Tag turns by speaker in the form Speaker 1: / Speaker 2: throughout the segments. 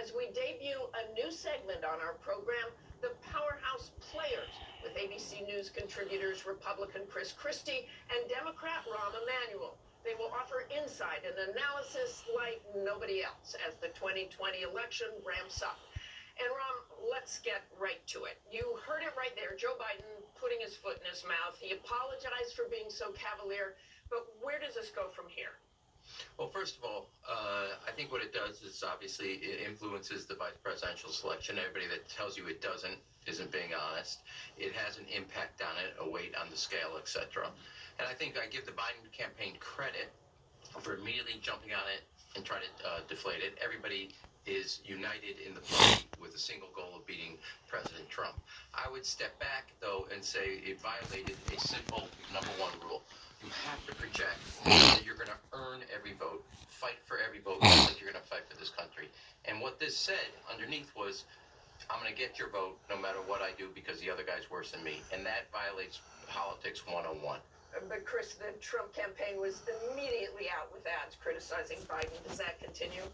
Speaker 1: as we debut a new segment on our program, The Powerhouse Players, with ABC News contributors Republican Chris Christie and Democrat Rahm Emanuel. They will offer insight and analysis like nobody else as the 2020 election ramps up. And Rahm, let's get right to it. You heard it right there. Joe Biden putting his foot in his mouth. He apologized for being so cavalier. But where does this go from here?
Speaker 2: Well, first of all, I think what it does is obviously it influences the vice presidential selection. Everybody that tells you it doesn't isn't being honest. It has an impact on it, a weight on the scale, etc. And I think I give the Biden campaign credit for immediately jumping on it and trying to deflate it. Everybody is united in the party with a single goal of beating President Trump. I would step back, though, and say it violated a simple number one rule. You have to project that you're going to earn every vote, fight for every vote, just like you're going to fight for this country. And what this said underneath was, I'm going to get your vote no matter what I do because the other guy's worse than me. And that violates politics 101.
Speaker 1: But Chris, the Trump campaign was immediately out with ads criticizing Biden. Does that continue?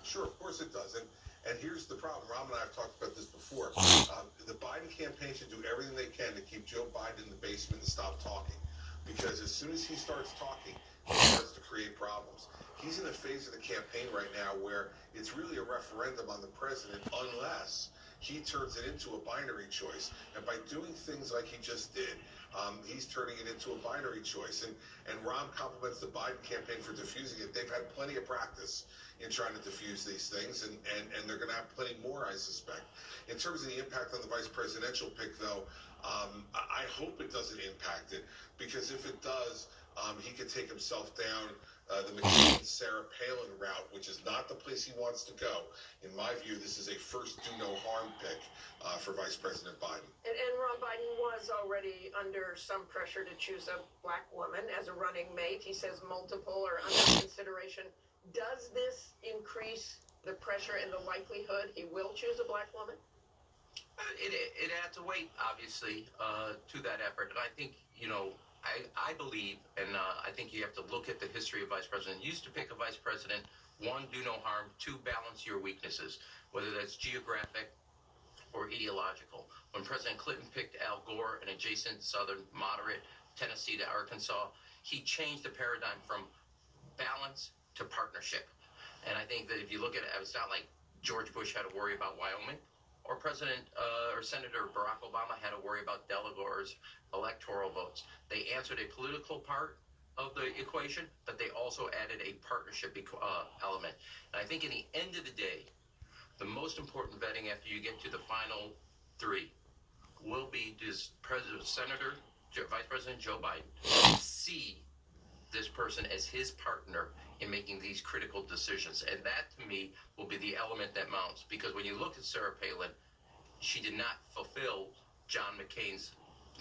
Speaker 3: Sure, of course it does. And here's the problem. Rahm and I have talked about this before. The Biden campaign should do everything they can to keep Joe Biden in the basement and stop talking. Because as soon as he starts talking, he starts to create problems. He's in a phase of the campaign right now where it's really a referendum on the president unless he turns it into a binary choice. And by doing things like he just did, he's turning it into a binary choice. And Rahm compliments the Biden campaign for diffusing it. They've had plenty of practice in trying to diffuse these things, and they're going to have plenty more, I suspect. In terms of the impact on the vice presidential pick, though, I hope it doesn't impact it, because if it does, he could take himself down the McCain-Sarah Palin route, which is not the place he wants to go. In my view, this is a first do-no-harm pick for Vice President Biden.
Speaker 1: And Ron Biden was already under some pressure to choose a black woman as a running mate. He says multiple are under consideration. Does this increase the pressure and the likelihood he will choose a black woman?
Speaker 2: It adds a weight, obviously, to that effort. And I think, I believe, and I think you have to look at the history of vice president. You used to pick a vice president, one, do no harm, two, balance your weaknesses, whether that's geographic or ideological. When President Clinton picked Al Gore, an adjacent southern moderate, Tennessee to Arkansas, he changed the paradigm from balance to partnership. And I think that if you look at it, it's not like George Bush had to worry about Wyoming, or President or Senator Barack Obama had to worry about Delagore's electoral votes. They answered a political part of the equation, but they also added a partnership element. And I think in the end of the day, the most important vetting after you get to the final three will be, does Vice President Joe Biden see this person as his partner in making these critical decisions? And that, to me, will be the element that mounts. Because when you look at Sarah Palin, she did not fulfill John McCain's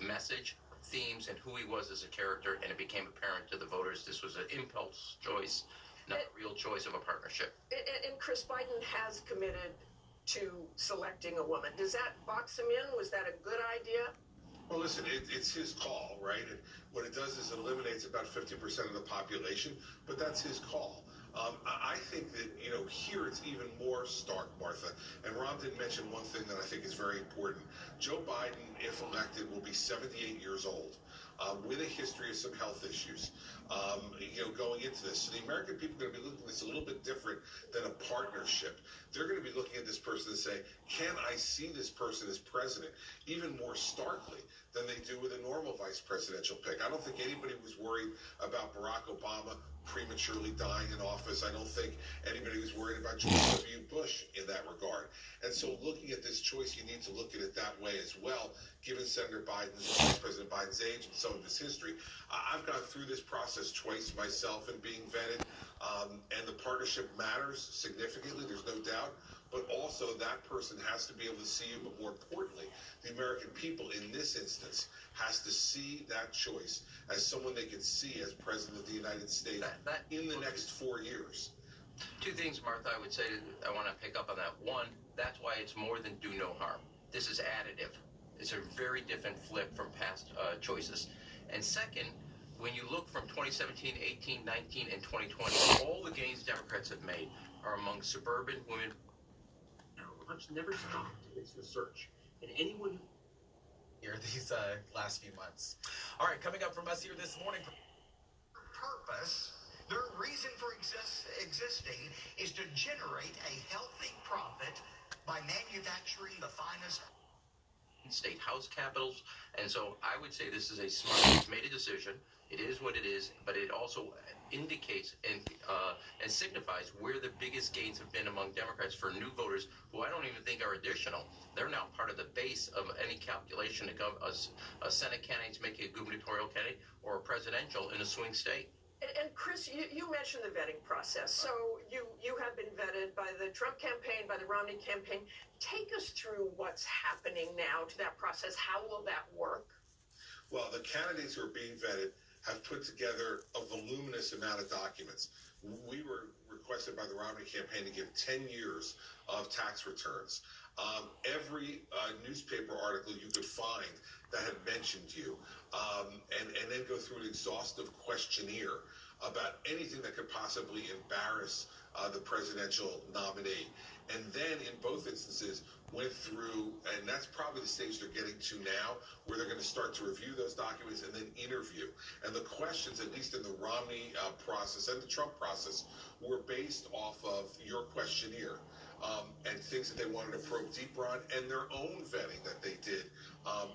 Speaker 2: message, themes, and who he was as a character, and it became apparent to the voters this was an impulse choice, not a real choice of a partnership.
Speaker 1: And Chris, Biden has committed to selecting a woman. Does that box him in? Was that a good idea?
Speaker 3: Well, listen, it's his call, right? And what it does is it eliminates about 50% of the population, but that's his call. I think that, here it's even more stark, Martha. And Ron did mention one thing that I think is very important. Joe Biden, if elected, will be 78 years old, with a history of some health issues, going into this. So the American people are going to be looking at this a little bit different than a partnership. They're going to be looking at this person and say, can I see this person as president, even more starkly than they do with a normal vice presidential pick. I don't think anybody was worried about Barack Obama prematurely dying in office. I don't think anybody was worried about George W. Bush in that regard. And so looking at this choice, you need to look at it that way as well, given Senator Biden's, Vice President Biden's age and some of his history. I've gone through this process twice myself in being vetted, and the partnership matters significantly, there's no doubt. But also that person has to be able to see you, but more importantly, the American people in this instance has to see that choice as someone they can see as President of the United States in the next 4 years.
Speaker 2: Two things, Martha, I would say I want to pick up on that. One, that's why it's more than do no harm. This is additive. It's a very different flip from past choices. And second, when you look from 2017, 18, 19, and 2020, all the gains Democrats have made are among suburban women
Speaker 4: Hutch never stopped its research. And anyone who
Speaker 5: here these last few months. All right, coming up from us here this morning.
Speaker 6: Purpose, their reason for existing is to generate a healthy profit by manufacturing the finest
Speaker 2: state house capitals. And so I would say this is a smart, it's made a decision. It is what it is, but it also indicates and signifies where the biggest gains have been among Democrats for new voters who I don't even think are additional. They're now part of the base of any calculation to go a Senate candidate to make a gubernatorial candidate or a presidential in a swing state.
Speaker 1: And Chris, you mentioned the vetting process. So you have been vetted by the Trump campaign, by the Romney campaign. Take us through what's happening now to that process. How will that work?
Speaker 3: Well, the candidates who are being vetted have put together a voluminous amount of documents. We were requested by the Romney campaign to give 10 years of tax returns. Every newspaper article you could find that had mentioned you, and then go through an exhaustive questionnaire about anything that could possibly embarrass the presidential nominee. And then in both instances went through, and that's probably the stage they're getting to now, where they're going to start to review those documents and then interview. And the questions, at least in the Romney process and the Trump process, were based off of your questionnaire. And things that they wanted to probe deeper on, and their own vetting that they did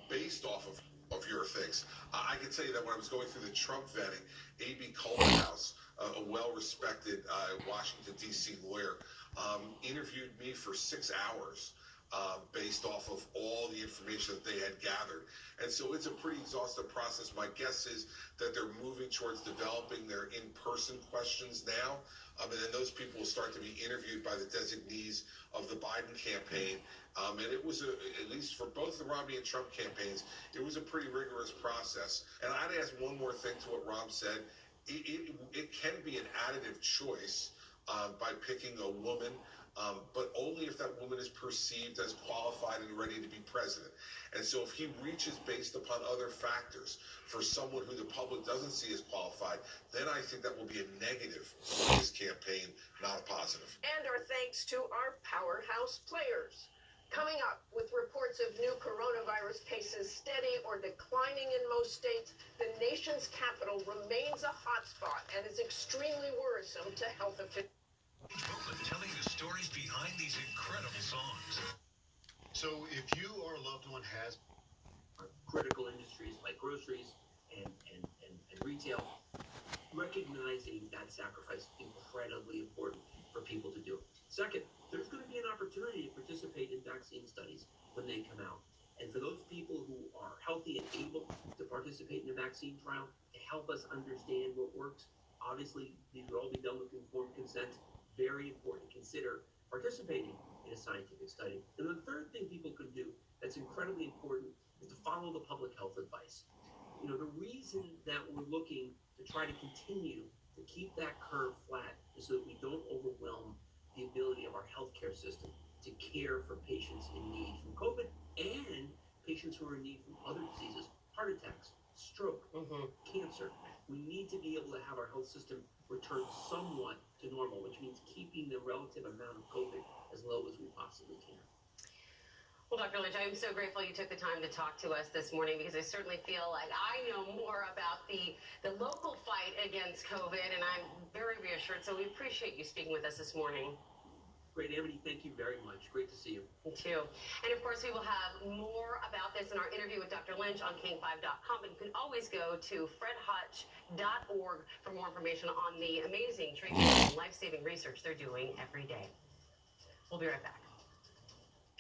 Speaker 3: based off of your things. I can tell you that when I was going through the Trump vetting, A.B. Culverhouse, a well-respected Washington, D.C. lawyer, interviewed me for 6 hours based off of all the information that they had gathered. And so it's a pretty exhaustive process. My guess is that they're moving towards developing their in-person questions now. And then those people will start to be interviewed by the designees of the Biden campaign. And it was, at least for both the Romney and Trump campaigns, it was a pretty rigorous process. And I'd add one more thing to what Rob said. It can be an additive choice by picking a woman, but only if that woman is perceived as qualified and ready to be president. And so if he reaches based upon other factors for someone who the public doesn't see as qualified, then I think that will be a negative for his campaign, not a positive.
Speaker 1: And our thanks to our powerhouse players. Coming up, with reports of new coronavirus cases steady or declining in most states, the nation's capital remains a hotspot and is extremely worrisome to health officials.
Speaker 6: telling the stories behind these incredible songs.
Speaker 7: So if you or a loved one has
Speaker 4: critical industries like groceries and retail, recognizing that sacrifice is incredibly important for people to do. Second, there's going to be an opportunity to participate in vaccine studies when they come out. And for those people who are healthy and able to participate in a vaccine trial to help us understand what works, obviously these will all be done with informed consent. Very important. Consider participating in a scientific study. And the third thing people can do that's incredibly important is to follow the public health advice. You know, the reason that we're looking to try to continue to keep that curve flat is so that we don't overwhelm the ability of our healthcare system to care for patients in need from COVID and patients who are in need from other diseases, heart attacks, stroke, cancer. We need to be able to have our health system return somewhat to normal, which means keeping the relative amount of COVID as low as we possibly can.
Speaker 8: Well, Dr. Lynch, I'm so grateful you took the time to talk to us this morning, because I certainly feel like I know more about the local fight against COVID, and I'm very reassured. So we appreciate you speaking with us this morning.
Speaker 4: Great, Amity. Thank you very much. Great to see you.
Speaker 8: Me too. And of course, we will have more about this in our interview with Dr. Lynch on king5.com. And you can always go to fredhutch.org for more information on the amazing treatment and life-saving research they're doing every day. We'll be right back.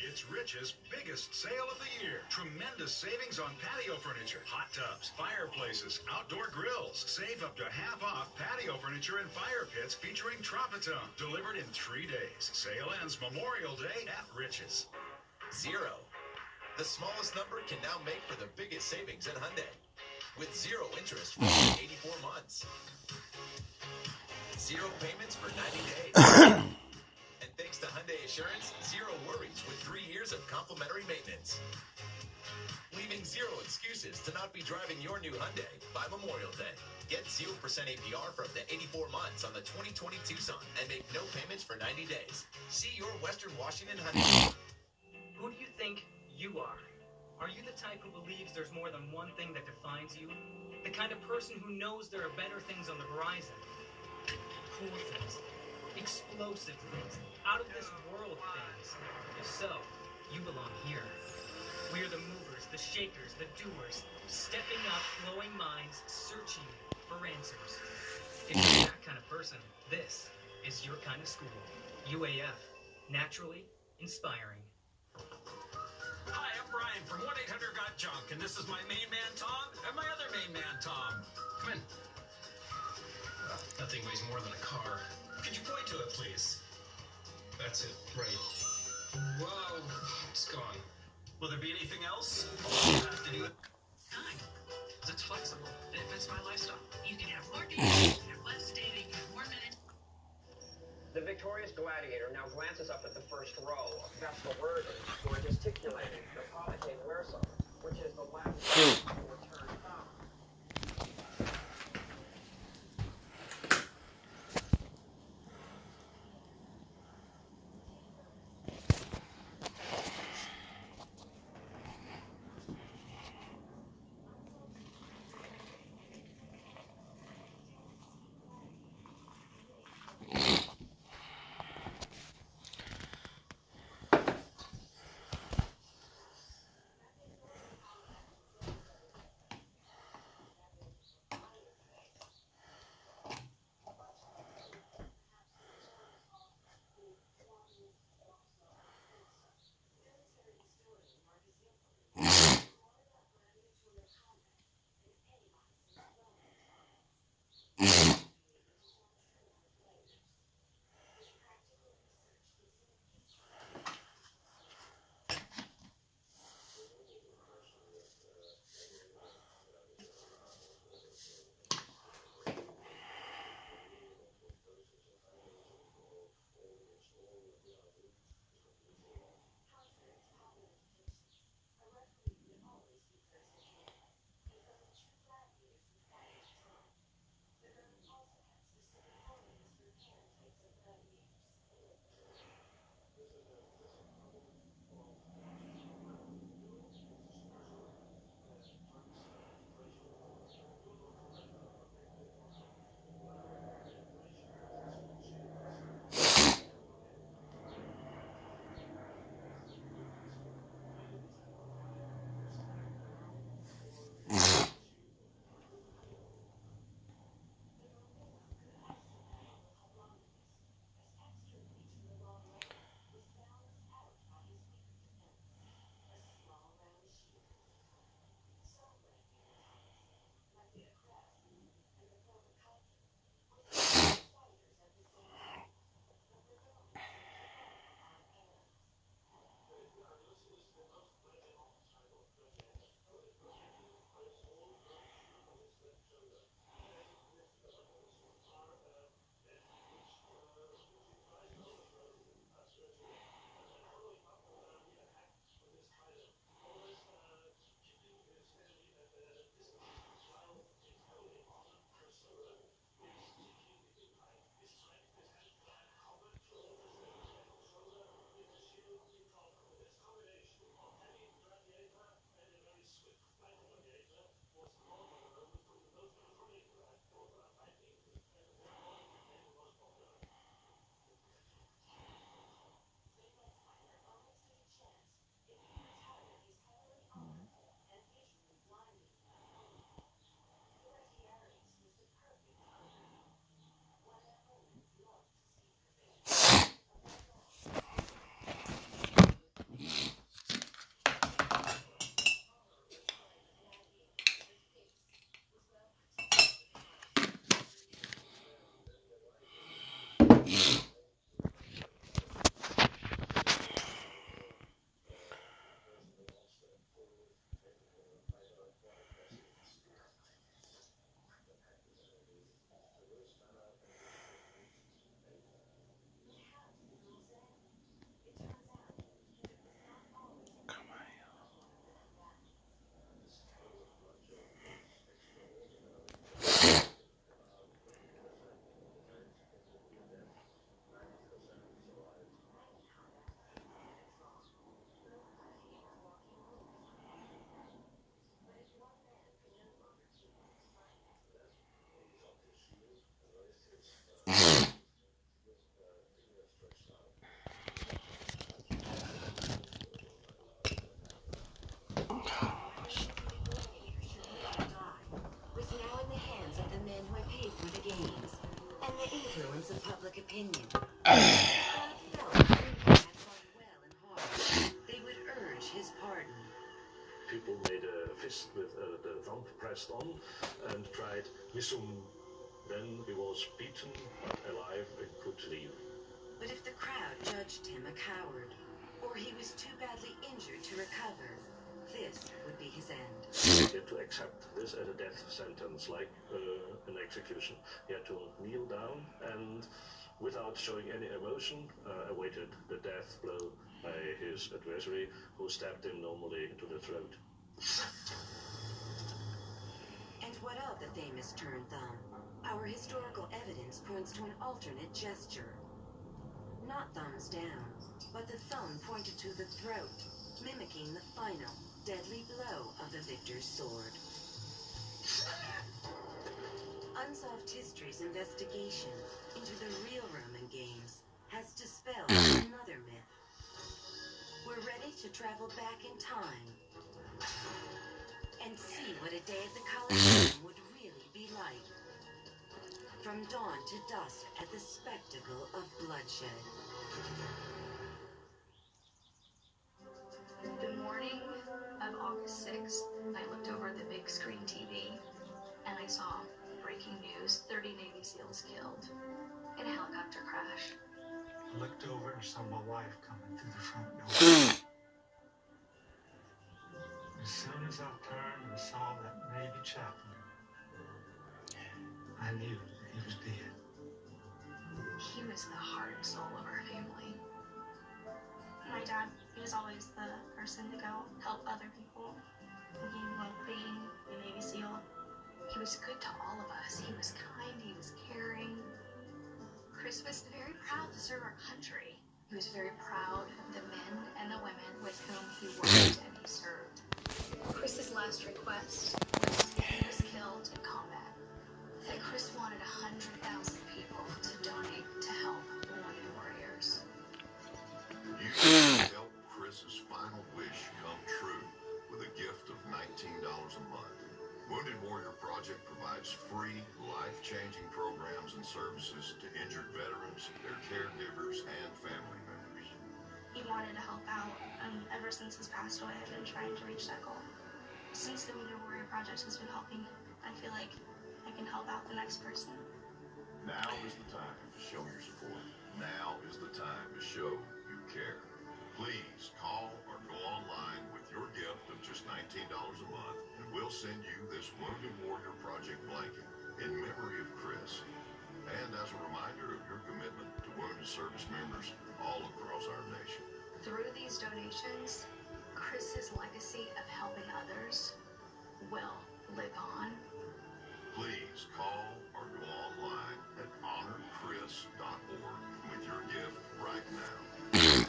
Speaker 9: It's Rich's biggest sale of the year. Tremendous savings on patio furniture, hot tubs, fireplaces, outdoor grills. Save up to half off patio furniture and fire pits featuring Tropitone. Delivered in 3 days. Sale ends Memorial Day at Rich's.
Speaker 5: 0. The smallest number can now make for the biggest savings at Hyundai. With 0 interest for 84 months. 0 payments for 90 days. And thanks to Hyundai Assurance, 0 worries with 3 years of complimentary maintenance. Leave claiming zero excuses to not be driving your new Hyundai by Memorial Day. Get 0% APR for up to 84 months on the 2020 Tucson and make no payments for 90 days. See your Western Washington Hyundai.
Speaker 10: Who do you think you are? Are you the type who believes there's more than one thing that defines you? The kind of person who knows there are better things on the horizon? Cool things. Explosive things. Out of this world things. If so, you belong here. We are the movers, the shakers, the doers. Stepping up, blowing minds, searching for answers. If you're that kind of person, this is your kind of school. UAF. Naturally inspiring.
Speaker 11: Hi, I'm Brian from 1-800-GOT-JUNK, and this is my main man, Tom, and my other main man, Tom. Come in. Well, that thing weighs more than a car. Could you point to it, please? That's it, right. Whoa, it's gone. Will there be anything else? I'll have to do it.
Speaker 12: Time. It's flexible. It fits my lifestyle. You can have more dating, you can have less dating, you have more minutes.
Speaker 1: The victorious gladiator now glances up at the first row of vestal organs who are gesticulating the pollicae versa, which is the Latin word for turn thumb.
Speaker 13: fist with the thumb pressed on and tried Missum. Then he was beaten, but alive and could leave.
Speaker 14: But if the crowd judged him a coward, or he was too badly injured to recover, this would be his end.
Speaker 13: He had to accept this as a death sentence, like an execution. He had to kneel down and, without showing any emotion, awaited the death blow by his adversary, who stabbed him normally into the throat.
Speaker 14: And what of the famous turn thumb? Our historical evidence points to an alternate gesture. Not thumbs down, but the thumb pointed to the throat, mimicking the final, deadly blow of the victor's sword. Unsolved History's investigation into the real Roman games has dispelled another myth. We're ready to travel back in time and see what a day at the Colosseum would really be like. From dawn to dusk at the spectacle of bloodshed.
Speaker 12: The morning of August 6th, I looked over at the big screen TV and I saw breaking news, 30 Navy SEALs killed in a helicopter crash.
Speaker 15: I looked over and saw my wife coming through the front door. As soon as I turned and saw that Navy chaplain, I knew that he was dead.
Speaker 12: He was the heart and soul of our family.
Speaker 16: My dad, he was always the person to go help other people. He loved being a Navy SEAL.
Speaker 12: He was good to all of us. He was kind, he was caring.
Speaker 16: Chris was very proud to serve our country.
Speaker 12: He was very proud of the men and the women with whom he worked and he served.
Speaker 16: Chris's last request was if he was killed in combat,
Speaker 12: that Chris wanted 100,000 people to donate to help wounded warriors.
Speaker 17: You can help Chris's final wish come true with a gift of $19 a month. Wounded Warrior Project provides free, life-changing programs and services to injured veterans, their caregivers, and family members.
Speaker 16: he wanted to help out. Ever since he's passed away, I've been trying to reach that goal. Since the Wounded Warrior Project has been helping, I feel like I can help out the next person.
Speaker 17: Now is the time to show your support. Now is the time to show you care. Please call or go online with your gift of just $19 a month, and we'll send you this Wounded Warrior Project blanket in memory of Chris, and as a reminder of your commitment to wounded service members all across our nation.
Speaker 12: Through these donations, Chris's legacy of helping others will live on.
Speaker 17: Please call or go online at honorchris.org with your gift right now.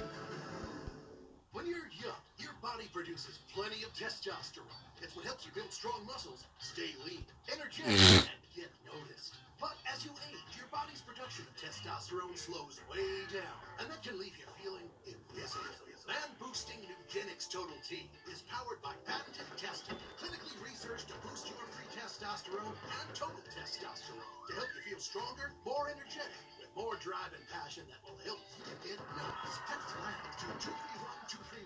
Speaker 18: When you're young, your body produces plenty of testosterone. It's what helps you build strong muscles, stay lean, energetic, and get noticed. But as you age, your body's production of testosterone slows way down, and that can leave you feeling invisible. Man-boosting Nugenix Total T is powered by patented testing, clinically researched to boost your free testosterone and total testosterone to help you feel stronger, more energetic, with more drive and passion that will help you get noticed. Text LAB to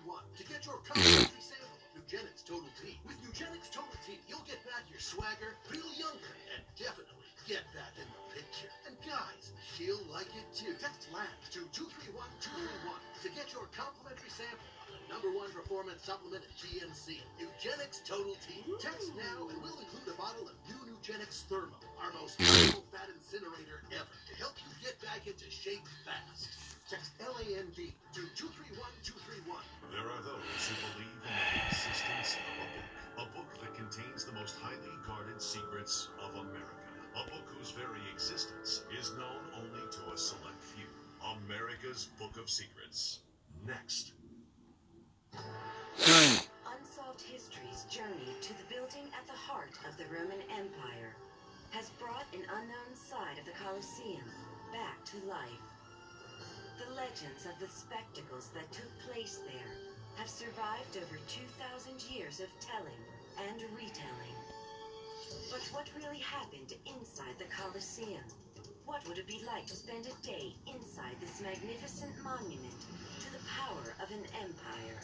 Speaker 18: 231231 to get your complimentary sample of Nugenix Total T. With Nugenix Total T, you'll get back your swagger, feel younger, and definitely get back in the picture. And guys, she'll like it too. Text LAB to 231231 to get your complimentary sample of the #1 performance supplement at GNC, Nugenix Total T. Text now and we'll include a bottle of new Nugenix Thermo, our most powerful fat incinerator ever, to help you get back into shape fast. Text LAND to 231231.
Speaker 9: There are those who believe in the existence of a book that contains the most highly guarded secrets of America. A book whose very existence is known only to a select few. America's Book of Secrets. Next.
Speaker 14: Unsolved History's journey to the building at the heart of the Roman Empire has brought an unknown side of the Colosseum back to life. The legends of the spectacles that took place there have survived over 2,000 years of telling and retelling. But what really happened inside the Colosseum? What would it be like to spend a day inside this magnificent monument to the power of an empire?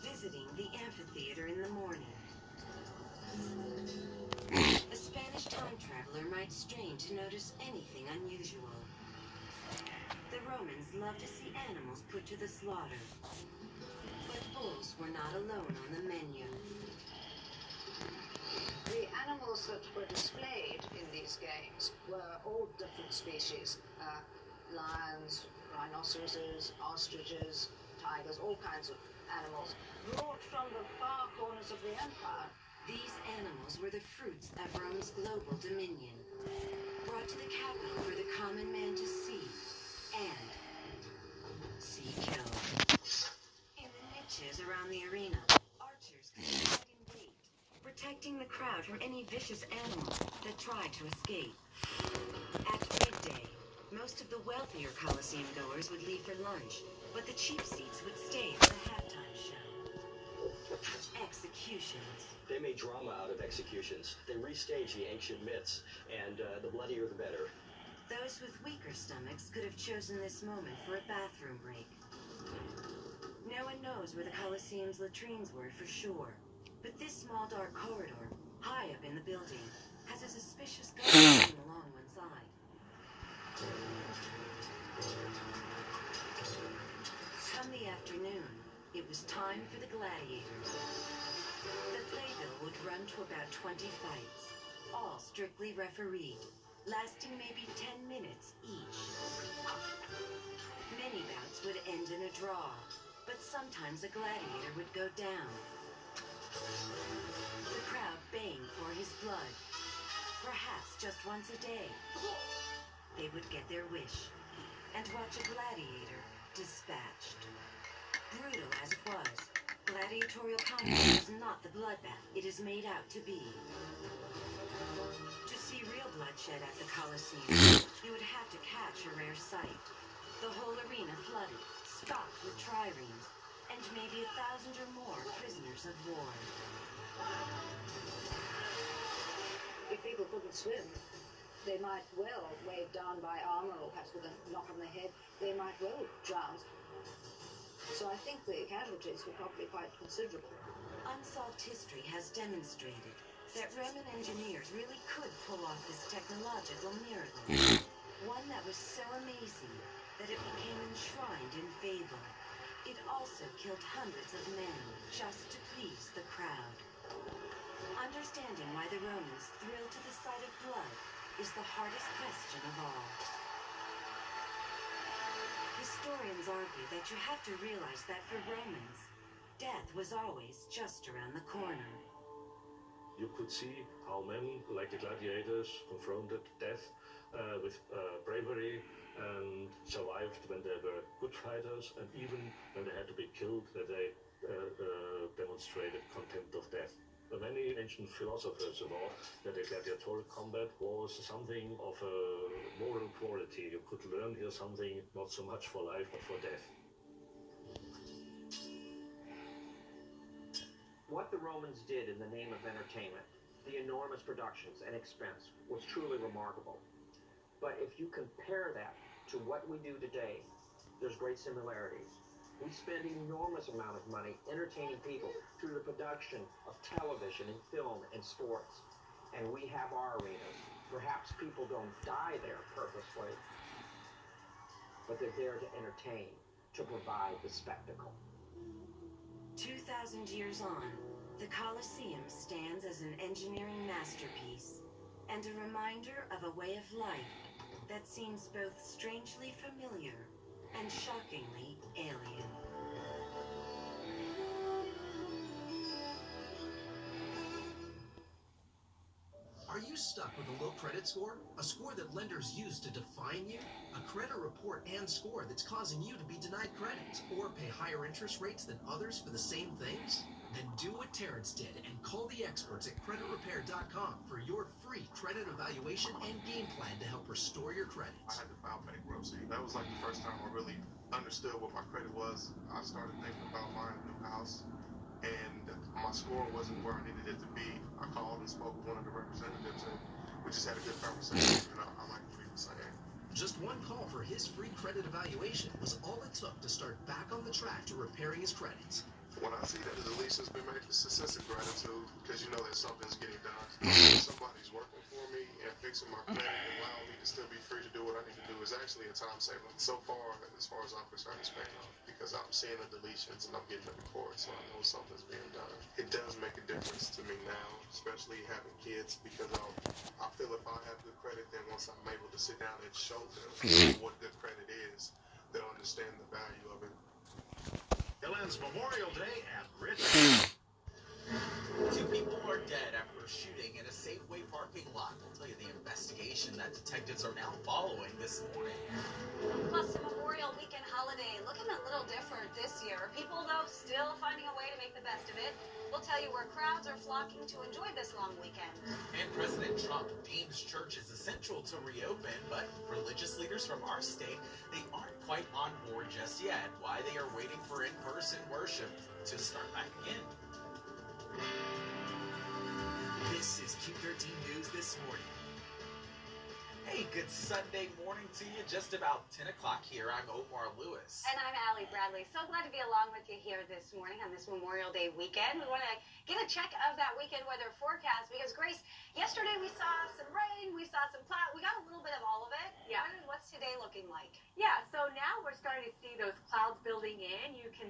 Speaker 14: Visit visiting the amphitheater in the morning. A Spanish time traveler might strain to notice anything unusual. The Romans loved to see animals put to the slaughter. But bulls were not alone on the menu.
Speaker 19: The animals that were displayed in these games were all different species. Lions, rhinoceroses, ostriches, tigers, all kinds of animals, brought from the far corners of the empire.
Speaker 14: These animals were the fruits of Rome's global dominion, brought to the capital for the common man to see and see killed. In the niches around the arena, archers could hide in wait, protecting the crowd from any vicious animal that tried to escape. At midday, most of the wealthier Colosseum goers would leave for lunch, but the cheap seats would stay for the halftime show. Executions.
Speaker 20: They made drama out of executions. They restaged the ancient myths, and the bloodier the better.
Speaker 14: Those with weaker stomachs could have chosen this moment for a bathroom break. No one knows where the Colosseum's latrines were for sure, but this small dark corridor, high up in the building, has a suspicious ghost along one side. Come the afternoon, it was time for the gladiators. The playbill would run to about 20 fights, all strictly refereed, lasting maybe 10 minutes each. Many bouts would end in a draw, but sometimes a gladiator would go down. The crowd baying for his blood. Perhaps just once a day, they would get their wish and watch a gladiator dispatched. Brutal as it was, gladiatorial combat is not the bloodbath it is made out to be. To see real bloodshed at the Colosseum, you would have to catch a rare sight. The whole arena flooded, stocked with triremes, and maybe 1,000 or more prisoners of war.
Speaker 19: If people couldn't swim, they might well, weighed down by armor or perhaps with a knock on the head, they might well drown. So I think the casualties were probably quite considerable.
Speaker 14: Unsolved history has demonstrated that Roman engineers really could pull off this technological miracle. One that was so amazing that it became enshrined in fable. It also killed hundreds of men just to please the crowd. Understanding why the Romans thrilled to the sight of blood is the hardest question of all. Historians argue that you have to realize that for Romans, death was always just around the corner.
Speaker 13: You could see how men, like the gladiators, confronted death with bravery and survived when they were good fighters, and even when they had to be killed, that they demonstrated contempt of death. Many ancient philosophers thought that the gladiatorial combat was something of a moral quality. You could learn here something not so much for life but for death.
Speaker 21: What the Romans did in the name of entertainment, the enormous productions and expense, was truly remarkable. But if you compare that to what we do today, there's great similarities. We spend an enormous amount of money entertaining people through the production of television and film and sports. And we have our arenas. Perhaps people don't die there purposefully, but they're there to entertain, to provide the spectacle.
Speaker 14: 2,000 years on, the Colosseum stands as an engineering masterpiece and a reminder of a way of life that seems both strangely familiar and shockingly alien.
Speaker 5: Are you stuck with a low credit score? A score that lenders use to define you? A credit report and score that's causing you to be denied credit or pay higher interest rates than others for the same things? Then do what Terrence did and call the experts at creditrepair.com for your free credit evaluation and game plan to help restore your credit.
Speaker 22: I had to file bankruptcy. That was like the first time I really understood what my credit was. I started thinking about buying a new house, and my score wasn't where I needed it to be. I called and spoke with one of the representatives, and we just had a good conversation, and I like what he was saying.
Speaker 5: Just one call for his free credit evaluation was all it took to start back on the track to repairing his credit.
Speaker 22: When I see that the deletion's been made, it's a sense of gratitude because you know that something's getting done. Somebody's working for me and fixing my credit and allowing me to still be free to do what I need to do is actually a time saver. So far, as far as I'm concerned, it's paying off because I'm seeing the deletions and I'm getting the reports, so I know something's being done. It does make a difference to me now, especially having kids, because I feel if I have good credit, then once I'm able to sit down and show them what good credit is, they'll understand the value of it.
Speaker 9: It ends Memorial Day at Richmond.
Speaker 5: 2 people are dead after a shooting in a Safeway parking lot. We'll tell you the investigation that detectives are now following this morning.
Speaker 2: Plus, the Memorial Weekend holiday looking a little different this year. People, though, still finding a way to make the best of it. We'll tell you where crowds are flocking to enjoy this long weekend.
Speaker 5: And President Trump deems church is essential to reopen, but religious leaders from our state, they aren't quite on board just yet. Why they are waiting for in-person worship to start back again. This is Q13 News This Morning. Hey, good Sunday morning to you. Just about 10 o'clock here. I'm Omar Lewis.
Speaker 2: And I'm Allie Bradley. So glad to be along with you here this morning on this Memorial Day weekend. We want to get a check of that weekend weather forecast because, Grace, yesterday we saw some rain, we saw some cloud. We got a little bit of all of it.
Speaker 8: Yeah.
Speaker 2: What's today looking like?
Speaker 8: Yeah, so now we're starting to see those clouds building in. You can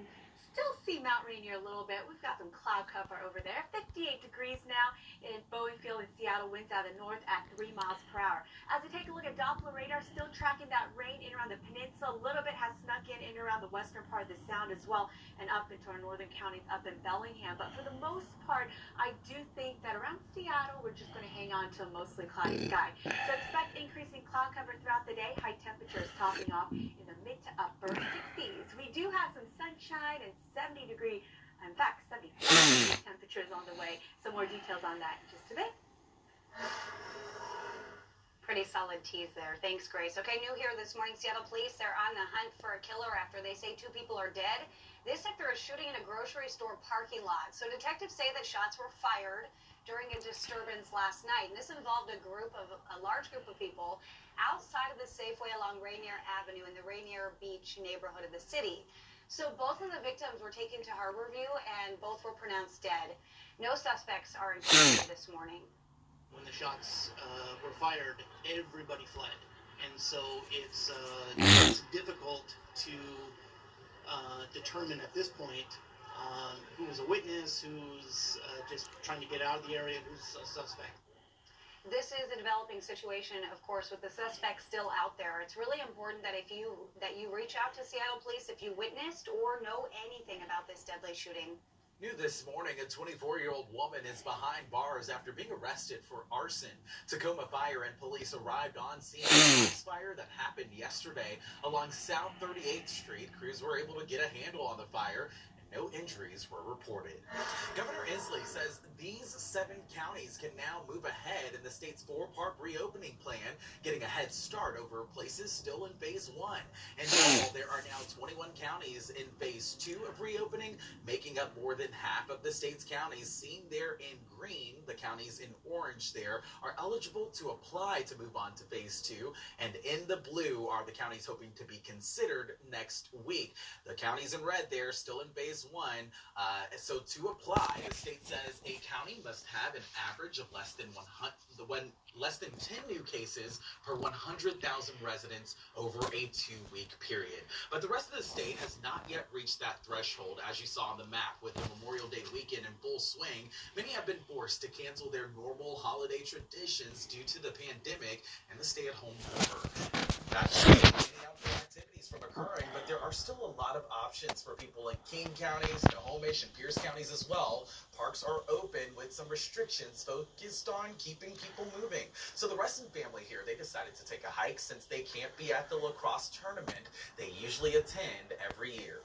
Speaker 8: still see Mount Rainier a little bit. We've got some cloud cover over there. 58 degrees now in Boeing Field in Seattle. Winds out of the north at 3 miles per hour. As we take a look at Doppler radar, still tracking that rain in around the peninsula. A little bit has snuck in around the western part of the sound as well, and up into our northern counties up in Bellingham. But for the most part, I do think that around Seattle, we're just going to hang on to a mostly cloudy sky. So expect increasing cloud cover throughout the day. High temperatures topping off in the mid to upper 60s. We do have some sunshine and 70-degree, in fact, 75 temperatures on the way. Some more details on that in just a bit.
Speaker 2: Pretty solid tease there. Thanks, Grace. Okay, new here this morning, Seattle police, they're on the hunt for a killer after they say 2 people are dead. This after a shooting in a grocery store parking lot. So detectives say that shots were fired during a disturbance last night. And this involved a large group of people outside of the Safeway along Rainier Avenue in the Rainier Beach neighborhood of the city. So both of the victims were taken to Harborview and both were pronounced dead. No suspects are in custody this morning.
Speaker 3: When the shots were fired, everybody fled. And so it's difficult to determine at this point who's a witness, who's just trying to get out of the area, who's a suspect.
Speaker 2: This is a developing situation, of course, with the suspect still out there. It's really important that you reach out to Seattle police if you witnessed or know anything about this deadly shooting.
Speaker 5: New this morning, a 24-year-old woman is behind bars after being arrested for arson. Tacoma Fire and police arrived on scene of a fire that happened yesterday along South 38th Street. Crews were able to get a handle on the fire. No injuries were reported. Governor Inslee says these 7 counties can now move ahead in the state's 4-part reopening plan, getting a head start over places still in phase 1. And now there are now 21 counties in phase 2 of reopening, making up more than half of the state's counties. Seen there in green, the counties in orange there are eligible to apply to move on to phase 2. And in the blue are the counties hoping to be considered next week. The counties in red there still in phase 1. So to apply, the state says a county must have an average of less than 10 new cases per 100,000 residents over a 2-week period. But the rest of the state has not yet reached that threshold, as you saw on the map with the Memorial Day weekend in full swing. Many have been forced to cancel their normal holiday traditions due to the pandemic and the stay-at-home order. That's many outdoor activities from occurring, but there are still a lot of options for people in King counties, Snohomish, and Pierce counties as well. Parks are open with some restrictions focused on keeping people moving. So the Rustin family here, they decided to take a hike since they can't be at the lacrosse tournament they usually attend every year.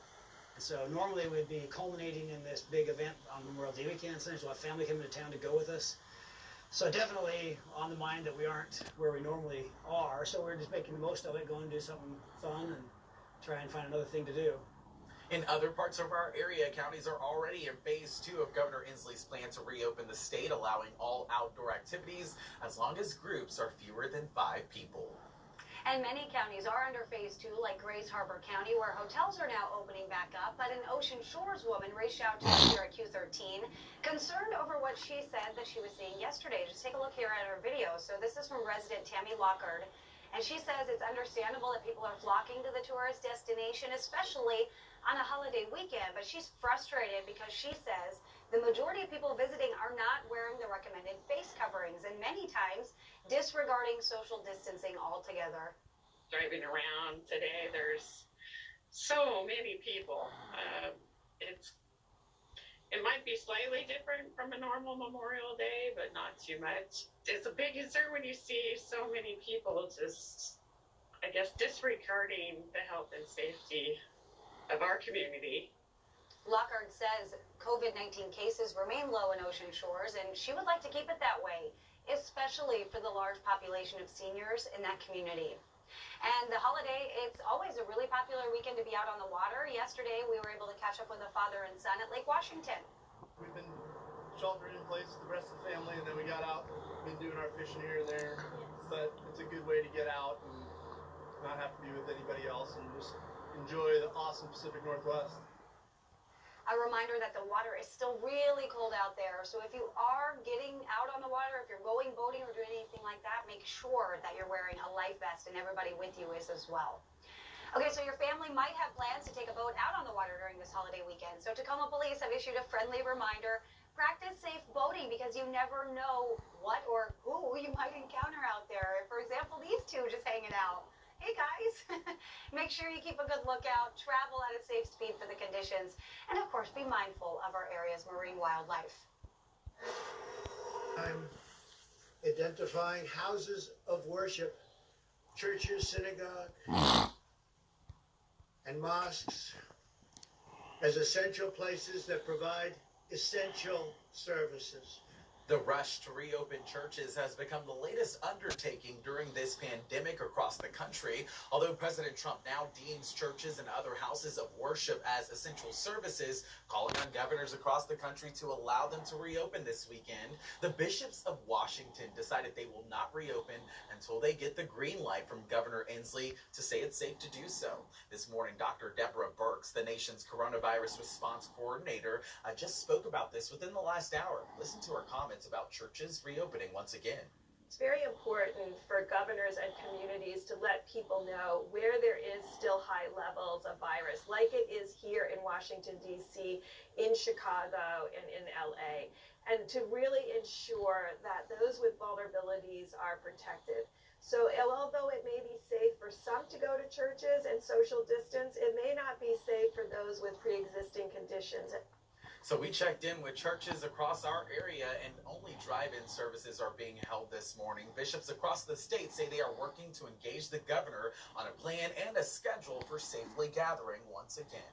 Speaker 23: So normally we'd be culminating in this big event on Memorial Day weekend. Sometimes we'll have family coming to town to go with us. So definitely on the mind that we aren't where we normally are. So we're just making the most of it, going to do something fun and try and find another thing to do.
Speaker 5: In other parts of our area, counties are already in phase 2 of Governor Inslee's plan to reopen the state, allowing all outdoor activities as long as groups are fewer than 5 people.
Speaker 2: And many counties are under phase 2, like Grays Harbor County, where hotels are now opening back up. But an Ocean Shores woman reached out to us here at Q13, concerned over what she said that she was seeing yesterday. Just take a look here at her video. So this is from resident Tammy Lockard. And she says it's understandable that people are flocking to the tourist destination, especially on a holiday weekend. But she's frustrated because she says the majority of people visiting are not wearing the recommended face coverings, and many times disregarding social distancing altogether.
Speaker 4: Driving around today, there's so many people. It might be slightly different from a normal Memorial Day, but not too much. It's a big concern when you see so many people just, I guess, disregarding the health and safety of our community.
Speaker 2: Lockhart says COVID-19 cases remain low in Ocean Shores, and she would like to keep it that way, especially for the large population of seniors in that community. And the holiday, it's always a really popular weekend to be out on the water. Yesterday, we were able to catch up with a father and son at Lake Washington.
Speaker 6: We've been sheltered in place with the rest of the family, and then we got out, been doing our fishing here and there. But it's a good way to get out and not have to be with anybody else and just enjoy the awesome Pacific Northwest.
Speaker 2: A reminder that the water is still really cold out there. So if you are getting out on the water, if you're going boating or doing anything like that, make sure that you're wearing a life vest and everybody with you is as well. Okay, so your family might have plans to take a boat out on the water during this holiday weekend. So Tacoma Police have issued a friendly reminder. Practice safe boating because you never know what or who you might encounter out there. For example, these two just hanging out. Hey guys, make sure you keep a good lookout, travel at a safe speed for the conditions, and of course be mindful of our area's marine wildlife.
Speaker 7: I'm identifying houses of worship, churches, synagogue, and mosques as essential places that provide essential services.
Speaker 24: The rush to reopen churches has become the latest undertaking during this pandemic across the country. Although President Trump now deems churches and other houses of worship as essential services, calling on governors across the country to allow them to reopen this weekend, the bishops of Washington decided they will not reopen until they get the green light from Governor Inslee to say it's safe to do so. This morning, Dr. Deborah Birx, the nation's coronavirus response coordinator, just spoke about this within the last hour. Listen to her comments about churches reopening once again.
Speaker 25: It's very important for governors and communities to let people know where there is still high levels of virus, like it is here in Washington, D.C., in Chicago, and in L.A., and to really ensure that those with vulnerabilities are protected. So although it may be safe for some to go to churches and social distance, it may not be safe for those with pre-existing conditions.
Speaker 24: So we checked in with churches across our area, and only drive-in services are being held this morning. Bishops across the state say they are working to engage the governor on a plan and a schedule for safely gathering once again.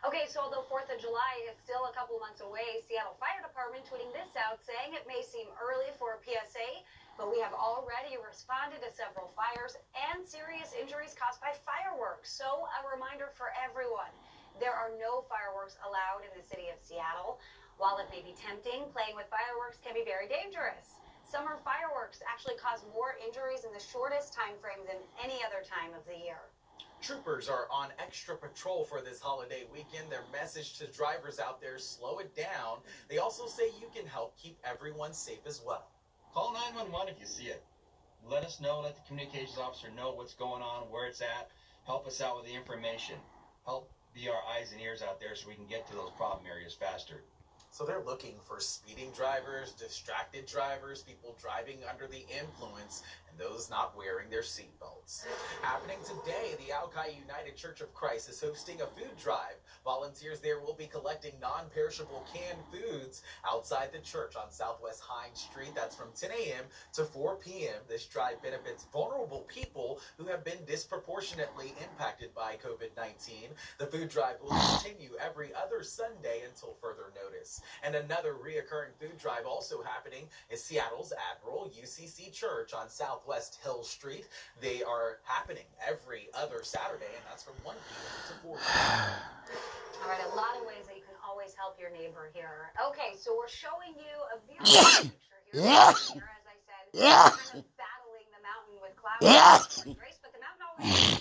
Speaker 2: Okay, so although 4th of July is still a couple months away, Seattle Fire Department tweeting this out saying it may seem early for a PSA, but we have already responded to several fires and serious injuries caused by fireworks. So a reminder for everyone. There are no fireworks allowed in the city of Seattle. While it may be tempting, playing with fireworks can be very dangerous. Summer fireworks actually cause more injuries in the shortest time frame than any other time of the year.
Speaker 24: Troopers are on extra patrol for this holiday weekend. Their message to drivers out there, slow it down. They also say you can help keep everyone safe as well.
Speaker 26: Call 911 if you see it. Let us know, let the communications officer know what's going on, where it's at. Help us out with the information. Help be our eyes and ears out there so we can get to those problem areas faster.
Speaker 24: So they're looking for speeding drivers, distracted drivers, people driving under the influence, and those not wearing their seatbelts. Happening today, the Alki United Church of Christ is hosting a food drive. Volunteers there will be collecting non-perishable canned foods outside the church on Southwest Hines Street. That's from 10 a.m. to 4 p.m. This drive benefits vulnerable people who have been disproportionately impacted by COVID-19. The food drive will continue every other Sunday until further notice. And another reoccurring food drive also happening is Seattle's Admiral UCC Church on Southwest Hill Street. They are happening every other Saturday, and that's from 1 p.m. to 4 p.m.
Speaker 2: All right, a lot of ways that you can always help your neighbor here. Okay, so we're showing you a beautiful picture here. As I said, we're kind of battling the mountain with clouds. Grace,
Speaker 1: Anyways,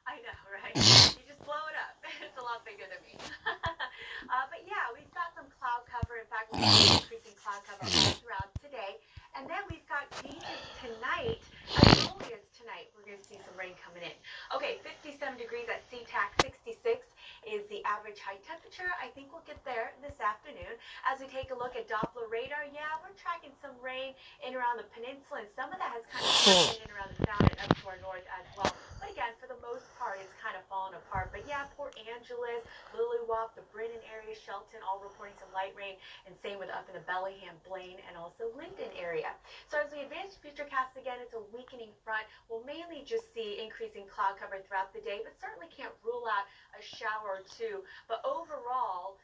Speaker 1: I know, right? You just blow it up. It's a lot bigger than me. But yeah, we've got some cloud cover. In fact, we've got increasing cloud cover all throughout today. And then we've got changes tonight. As early as tonight, we're going to see some rain coming in. Okay, 57 degrees at SeaTac, 66 is the average high temperature. I think we'll get there this afternoon. As we take a look at Doppler radar, yeah, we're tracking some rain in around the peninsula, and some of that has kind of come in around the Sound and up to our north as well. But again, for the most part, it's kind of fallen apart. But yeah, Port Angeles, Lilywop, the Brennan area, Shelton, all reporting some light rain, and same with up in the Bellingham, Blaine, and also Linden area. So as we advance futurecast again, it's a weakening front. We'll mainly just see increasing cloud cover throughout the day, but certainly can't rule out a shower or two. But overall,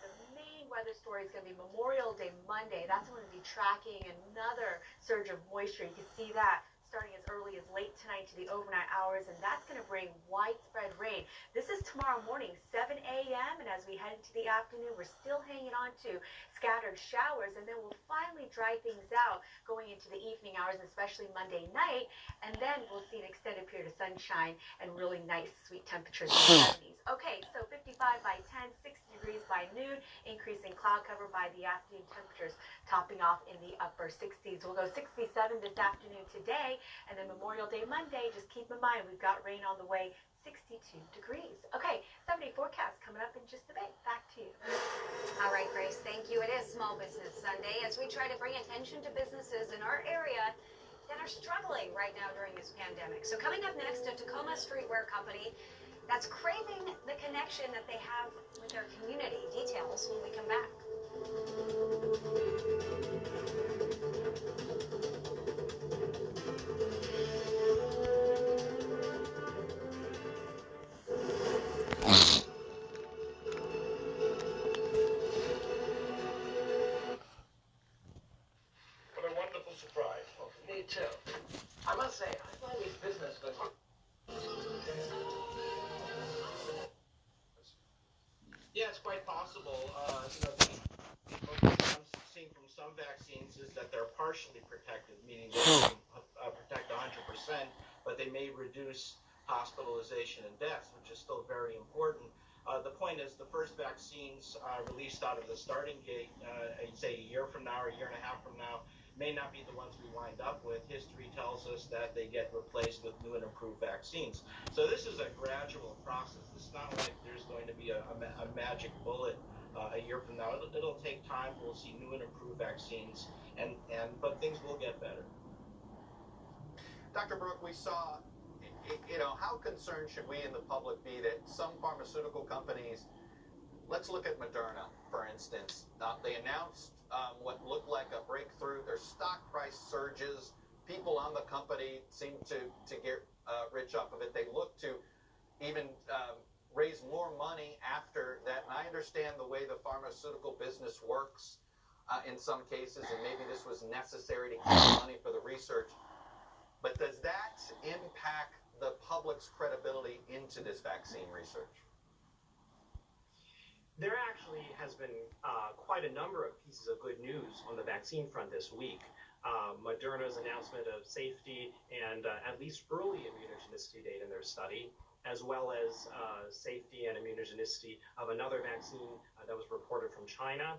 Speaker 1: the main weather story is going to be Memorial Day Monday. That's when we'll be tracking another surge of moisture. You can see that starting as early as late tonight to the overnight hours, and that's going to bring widespread rain. This is tomorrow morning, 7 a.m., and as we head into the afternoon, we're still hanging on to scattered showers, and then we'll finally dry things out going into the evening hours, especially Monday night, and then we'll see an extended period of sunshine and really nice, sweet temperatures in the 70s. Okay, so 55 by 10, 60 degrees by noon, increasing cloud cover by the afternoon, temperatures topping off in the upper 60s. We'll go 67 this afternoon today, and then Memorial Day Monday, just keep in mind we've got rain on the way, 62 degrees. Okay, 7-day forecast coming up in just a bit. Back to you.
Speaker 2: All right, Grace, thank you. It is Small Business Sunday as we try to bring attention to businesses in our area that are struggling right now during this pandemic. So coming up next, a Tacoma streetwear company that's craving the connection that they have with their community. Details when we come back.
Speaker 10: What a wonderful surprise. Well, for me too. I must say, I find these business
Speaker 6: Yeah, it's quite possible. The I'm seeing from some vaccines is that they're partially protected, meaning they can protect 100%, but they may reduce hospitalization and deaths, which is still very important. The point is, the first vaccines released out of the starting gate, I'd say a year from now or a year and a half from now, may not be the ones we wind up with. History tells us that they get replaced with new and improved vaccines. So this is a gradual process. It's not like there's going to be a magic bullet a year from now. It'll take time. We'll see new and improved vaccines, but things will get better.
Speaker 11: Dr. Brooke, we saw, how concerned should we in the public be that some pharmaceutical companies, let's look at Moderna, for instance, they announced what looked like a breakthrough. Their stock price surges. People on the company seem to get rich off of it. They look to even raise more money after that. And I understand the way the pharmaceutical business works in some cases, and maybe this was necessary to get money for the research. But does that impact the public's credibility into this vaccine research?
Speaker 21: There actually has been quite a number of pieces of good news on the vaccine front this week. Moderna's announcement of safety and at least early immunogenicity data in their study, as well as safety and immunogenicity of another vaccine that was reported from China,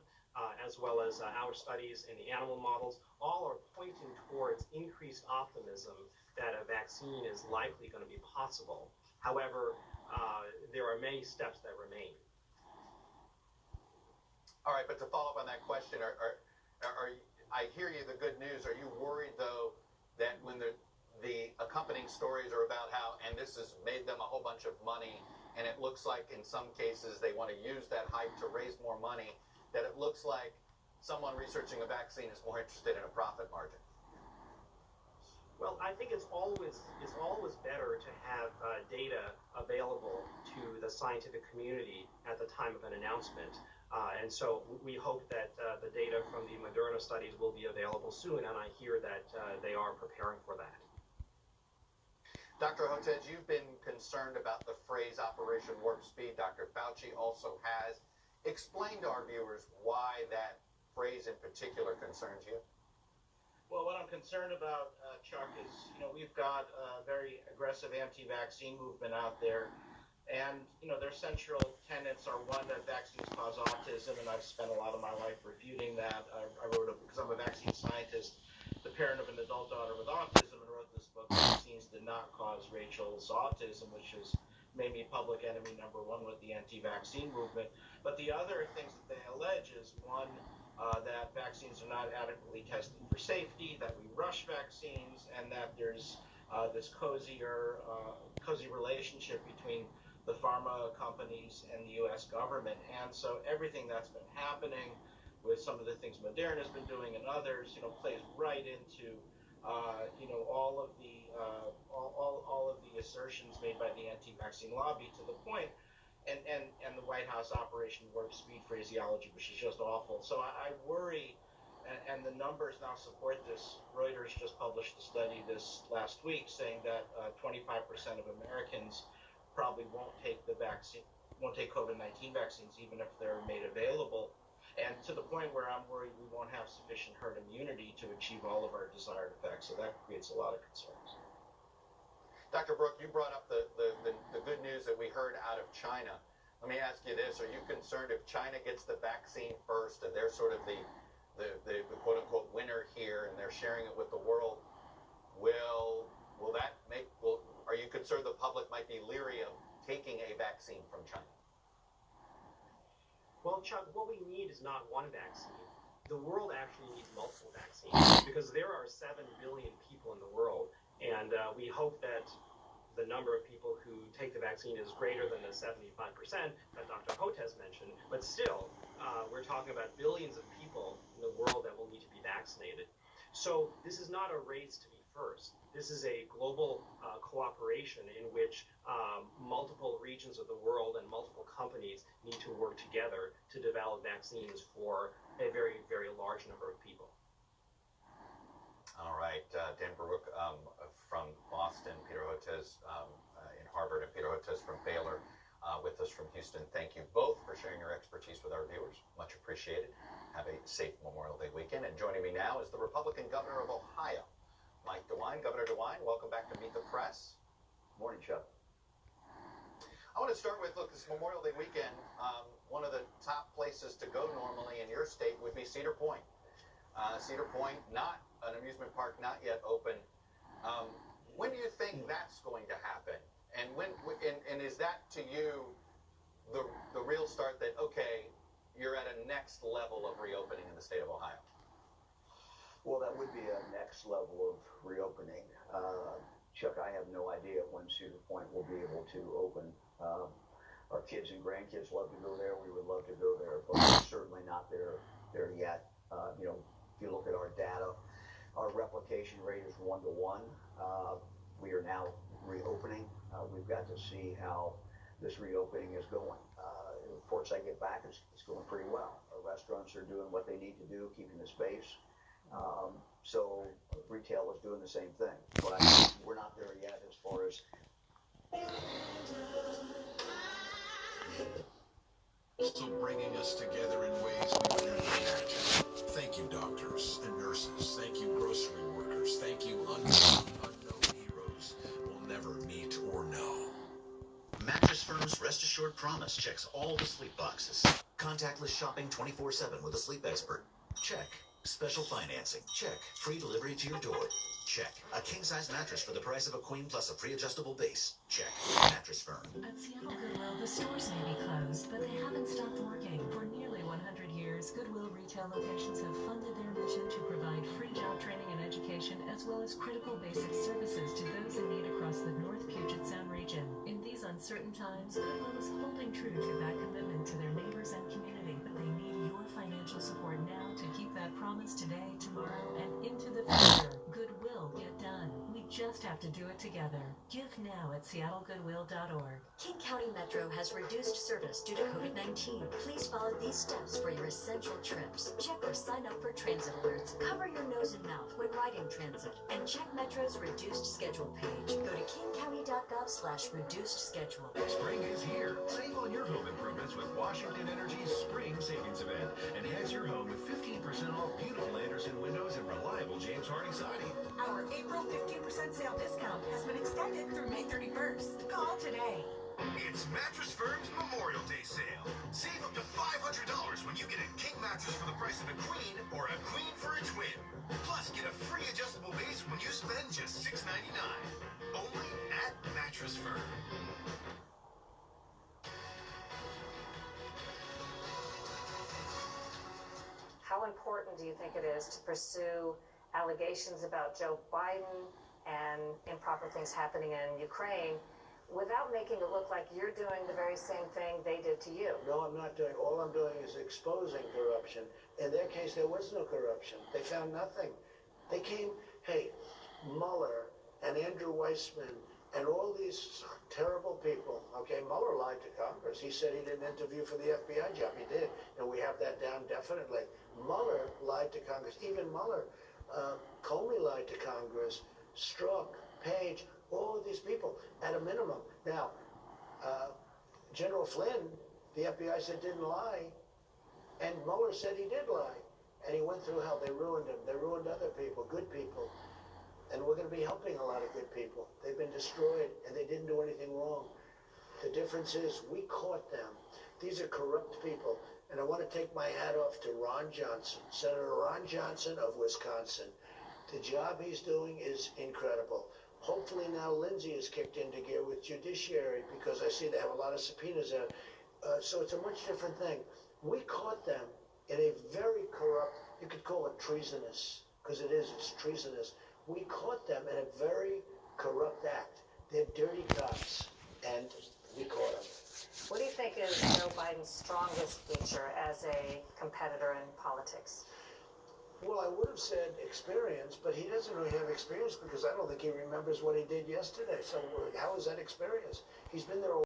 Speaker 21: as well as our studies in the animal models, all are pointing towards increased optimism that a vaccine is likely going to be possible. However, there are many steps that remain.
Speaker 11: All right, but to follow up on that question, I hear you, the good news. Are you worried, though, that when the accompanying stories are about how, and this has made them a whole bunch of money, and it looks like in some cases they want to use that hype to raise more money, that it looks like someone researching a vaccine is more interested in a profit margin?
Speaker 21: Well, I think it's always better to have data available to the scientific community at the time of an announcement. And so we hope that the data from the Moderna studies will be available soon, and I hear that they are preparing for that.
Speaker 11: Dr. Hotez, you've been concerned about the phrase Operation Warp Speed. Dr. Fauci also has. Explain to our viewers why that phrase in particular concerns you.
Speaker 6: Well, what I'm concerned about, Chuck, is, we've got a very aggressive anti-vaccine movement out there. And, their central tenets are, one, that vaccines cause autism, and I've spent a lot of my life refuting that. I wrote, because I'm a vaccine scientist, the parent of an adult daughter with autism, and wrote this book, Vaccines Did Not Cause Rachel's Autism, which has made me public enemy number one with the anti-vaccine movement. But the other things that they allege is, one, that vaccines are not adequately tested for safety, that we rush vaccines, and that there's this cozy relationship between the pharma companies and the U.S. government. And so everything that's been happening with some of the things Moderna has been doing and others, plays right into, all of the assertions made by the anti-vaccine lobby, to the point, and the White House Operation Warp Speed phraseology, which is just awful. So I worry, and the numbers now support this. Reuters just published a study this last week saying that 25% of Americans probably won't take COVID-19 vaccines, even if they're made available. And to the point where I'm worried we won't have sufficient herd immunity to achieve all of our desired effects. So that creates a lot of concerns.
Speaker 11: Dr. Brook, you brought up the good news that we heard out of China. Let me ask you this. Are you concerned if China gets the vaccine first and they're sort of the quote-unquote winner here and they're sharing it with the world, are you concerned the public might be leery of taking a vaccine from China?
Speaker 12: Well, Chuck, what we need is not one vaccine. The world actually needs multiple vaccines because there are 7 billion people in the world, and we hope that the number of people who take the vaccine is greater than the 75% that Dr. Hotez mentioned. But still, we're talking about billions of people in the world that will need to be vaccinated. So this is not a race to be first. This is a global cooperation in which multiple regions of the world and multiple companies need to work together to develop vaccines for a very, very large number of people.
Speaker 11: All right, Dan Baruch from Boston, Peter Hotez in Harvard, and Peter Hotez from Baylor with us from Houston. Thank you both for sharing your expertise with our viewers. Much appreciated. Have a safe Memorial Day weekend. And joining me now is the Republican governor of Ohio, Mike DeWine. Governor DeWine, welcome back to Meet the Press.
Speaker 15: Morning, Chuck.
Speaker 11: I want to start with, look, this Memorial Day weekend, one of the top places to go normally in your state would be Cedar Point. Cedar Point, not an amusement park, not yet open. When do you think that's going to happen? And is that to you the real start that, okay, you're at a next level of reopening in the state of Ohio?
Speaker 15: Well, that would be a next level of reopening. Chuck, I have no idea when Cedar Point will be able to open. Our kids and grandkids love to go there. We would love to go there, but we're certainly not there yet. If you look at our data, our replication rate is 1 to 1. We are now reopening. We've got to see how this reopening is going. Reports I get back, it's going pretty well. Our restaurants are doing what they need to do, keeping the space. So retail is doing the same thing, but we're not there yet as far as.
Speaker 9: Also bringing us together in ways we would never imagine. Thank you, doctors and nurses. Thank you, grocery workers. Thank you, unknown heroes we'll never meet or know.
Speaker 16: Mattress Firm's Rest Assured Promise checks all the sleep boxes. Contactless shopping 24/7 with a sleep expert. Check. Special financing. Check. Free delivery to your door. Check. A king-size mattress for the price of a queen plus a pre-adjustable base. Check. Mattress Firm.
Speaker 17: At Seattle Goodwill, the stores may be closed, but they haven't stopped working. For nearly 100 years, Goodwill retail locations have funded their mission to provide free job training and education, as well as critical basic services to those in need across the North Puget Sound region. In these uncertain times, Goodwill is holding true to that commitment to their neighbors and community, but they need your financial support now to keep that promise today, tomorrow, and into the future. Goodwill get done. We just have to do it together. Give now at seattlegoodwill.org.
Speaker 18: King County Metro has reduced service due to COVID-19. Please follow these steps for your essential trips. Check or sign up for transit alerts. Cover your nose and mouth when riding transit. And check Metro's reduced schedule page. Go to kingcounty.gov/reduced schedule.
Speaker 5: Spring is here. Save on your home improvements
Speaker 9: chance with Washington Energy's Spring Savings Event. Enhance your home with 15% off beautiful Anderson windows and reliable James Hardie siding.
Speaker 8: Our April 15% sale discount has been extended through May 31st. Call today.
Speaker 9: It's Mattress Firm's Memorial Day sale. Save up to $500 when you get a king mattress for the price of a queen or a queen for a twin. Plus, get a free adjustable base when you spend just $6.99. Only at Mattress Firm.
Speaker 13: How important do you think it is to pursue allegations about Joe Biden and improper things happening in Ukraine without making it look like you're doing the very same thing they did to you?
Speaker 7: No, I'm not doing. All I'm doing is exposing corruption. In their case, there was no corruption. They found nothing. They came, hey, Mueller and Andrew Weissman and all these terrible people. Okay, Mueller lied to Congress. He said he didn't interview for the FBI job. He did, and we have that down definitely. Mueller lied to Congress. Even Mueller, Comey lied to Congress. Strzok, Page, all of these people at a minimum. Now, General Flynn, the FBI said didn't lie, and Mueller said he did lie. And he went through hell. They ruined him. They ruined other people, good people. And we're going to be helping a lot of good people. They've been destroyed, and they didn't do anything wrong. The difference is we caught them. These are corrupt people. And I want to take my hat off to Ron Johnson, Senator Ron Johnson of Wisconsin. The job he's doing is incredible. Hopefully now Lindsay is kicked into gear with judiciary because I see they have a lot of subpoenas out. So it's a much different thing. We caught them in a very corrupt, you could call it treasonous, because it is, it's treasonous. We caught them in a very corrupt act. They're dirty cops, and we caught them.
Speaker 13: What do you think is Joe Biden's strongest feature as a competitor in politics?
Speaker 7: Well, I would have said experience, but he doesn't really have experience because I don't think he remembers what he did yesterday. So how is that experience? He's been there